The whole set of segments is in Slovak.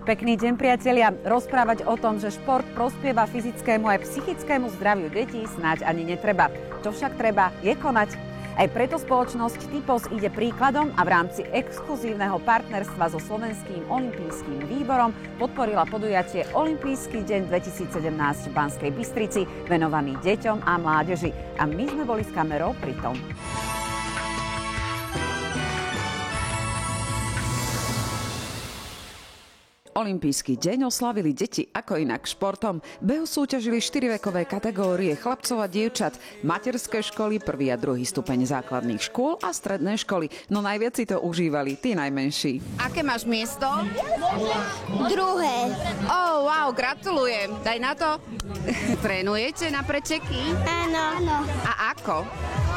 Pekný deň, priatelia. Rozprávať o tom, že šport prospieva fyzickému aj psychickému zdraviu detí, snáď ani netreba. Čo však treba, je konať. Aj preto spoločnosť Typos ide príkladom a v rámci exkluzívneho partnerstva so Slovenským olympijským výborom podporila podujatie Olympijský deň 2017 v Banskej Bystrici, venovaný deťom a mládeži. A my sme boli s kamerou pri tom. Olympijský deň oslavili deti ako inak športom. Behu súťažili 4 vekové kategórie chlapcov a dievčat, materské školy, 1. a 2. stupeň základných škôl a stredné školy. No najviac si to užívali tí najmenší. Aké máš miesto? Druhé. Oh, wow, gratulujem. Daj na to. Trénujete na preteky? Áno. A ako?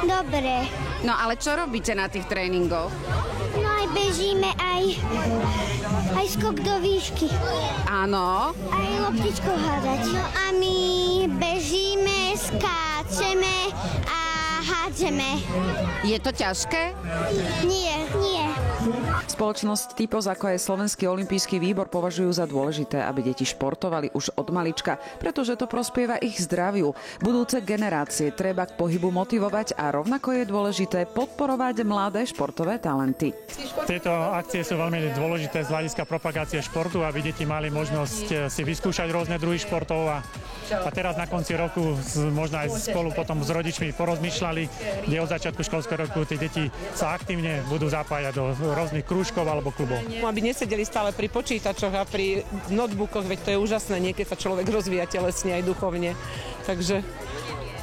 Dobre. No ale čo robíte na tých tréningoch? No aj bežíme, aj skok do výšky. Áno. Aj loptičko hádať. No a my bežíme, skáčeme a hádžeme. Je to ťažké? Nie. Spoločnosť Typos ako aj Slovenský olympijský výbor považujú za dôležité, aby deti športovali už od malička, pretože to prospieva ich zdraviu. Budúce generácie treba k pohybu motivovať a rovnako je dôležité podporovať mladé športové talenty. Tieto akcie sú veľmi dôležité z hľadiska propagácie športu, aby deti mali možnosť si vyskúšať rôzne druhy športov a teraz na konci roku možno aj spolu potom s rodičmi porozmýšľali, kde od začiatku školského roku tí deti sa aktívne budú zapájať do rôznych krúžkov alebo klubov. Aby nesedeli stále pri počítačoch a pri notebookoch, veď to je úžasné, niekedy sa človek rozvíja telesne aj duchovne. Takže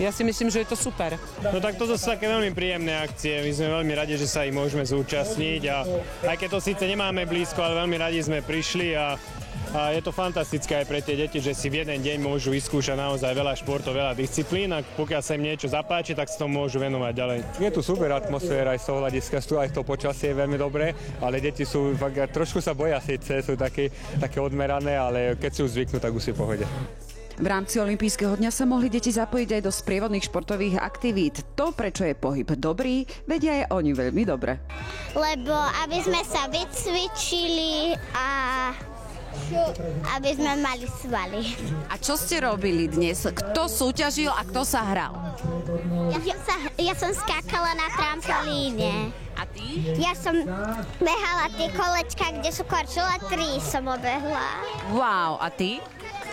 ja si myslím, že je to super. No tak toto sú také veľmi príjemné akcie. My sme veľmi radi, že sa ich môžeme zúčastniť a aj keď to síce nemáme blízko, ale veľmi radi sme prišli a je to fantastické aj pre tie deti, že si v jeden deň môžu vyskúšať naozaj veľa športov, veľa disciplín a pokiaľ sa im niečo zapáči, tak sa tomu môžu venovať ďalej. Je tu super atmosféra aj z toho hľadiska, aj to počasie je veľmi dobré, ale deti sú trošku sa boja síce, sú také odmerané, ale keď si už zvyknú, tak už si v pohode. V rámci olympijského dňa sa mohli deti zapojiť aj do sprievodných športových aktivít. To, prečo je pohyb dobrý, vedia aj oni veľmi dobre. Lebo aby sme sa vycvičili a aby sme mali svaly. A čo ste robili dnes? Kto súťažil a kto sa hral? Ja som skákala na trampolíne. A ty? Ja som behala tie kolečka, kde sú korčule, 3 som obehla. Wow, a ty?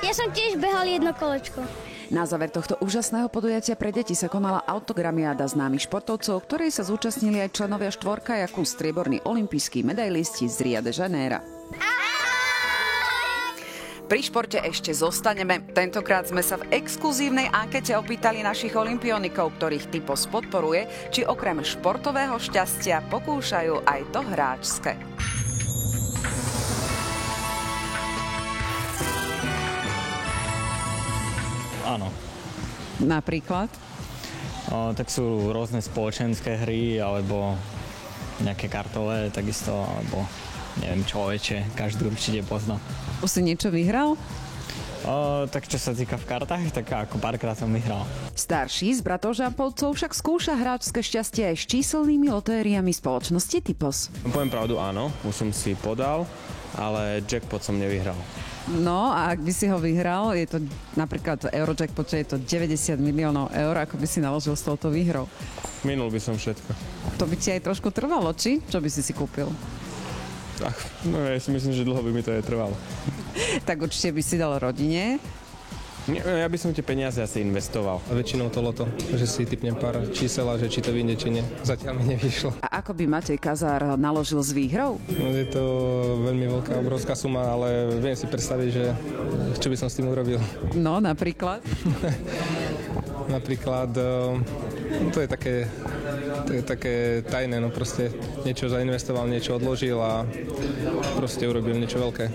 Ja som tiež behal jedno kolečko. Na záver tohto úžasného podujatia pre deti sa konala autogramiáda známych športovcov, ktorej sa zúčastnili aj členovia štvorkajaku, strieborní olympijskí medailisti z Ria de Janeira. Pri športe ešte zostaneme. Tentokrát sme sa v exkluzívnej ankete opýtali našich olympionikov, ktorých Typos podporuje, či okrem športového šťastia pokúšajú aj to hráčske. Áno. Napríklad? Tak sú rôzne spoločenské hry, alebo nejaké kartové, takisto, alebo neviem čo väčšie, každý určite pozná. Už si niečo vyhral? Tak čo sa týka v kartách, tak ako párkrát som vyhral. Starší z bratov Žampovcov však skúša hráčske šťastie aj s číselnými lotériami spoločnosti Typos. Poviem pravdu, áno, už som si podal, ale jackpot som nevyhral. No a ak by si ho vyhral, je to napríklad v Eurojackpote je to 90 miliónov eur, ako by si naložil s touto výhrou? Minul by som všetko. To by ti aj trošku trvalo, či? Čo by si kúpil? No ja si myslím, že dlho by mi to trvalo. Tak určite by si dal rodine. Ja by som tie peniaze asi investoval. A väčšinou to loto, že si typnem pár čísel a že či to vyjde, či nie. Zatiaľ mi nevyšlo. A ako by Matej Kazár naložil s výhrou? No, je to veľmi veľká, obrovská suma, ale viem si predstaviť, že čo by som s tým urobil. No, napríklad? Napríklad, to je také tajné, no proste niečo zainvestoval, niečo odložil a proste urobil niečo veľké.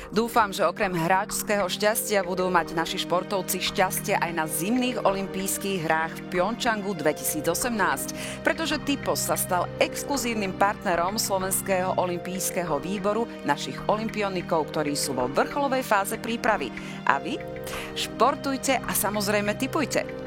Dúfam, že okrem hráčského šťastia budú mať naši športovci šťastie aj na zimných olympijských hrách v Pjongčangu 2018, pretože Typos sa stal exkluzívnym partnerom Slovenského olympijského výboru, našich olympionikov, ktorí sú vo vrcholovej fáze prípravy. A vy? Športujte a samozrejme tipujte.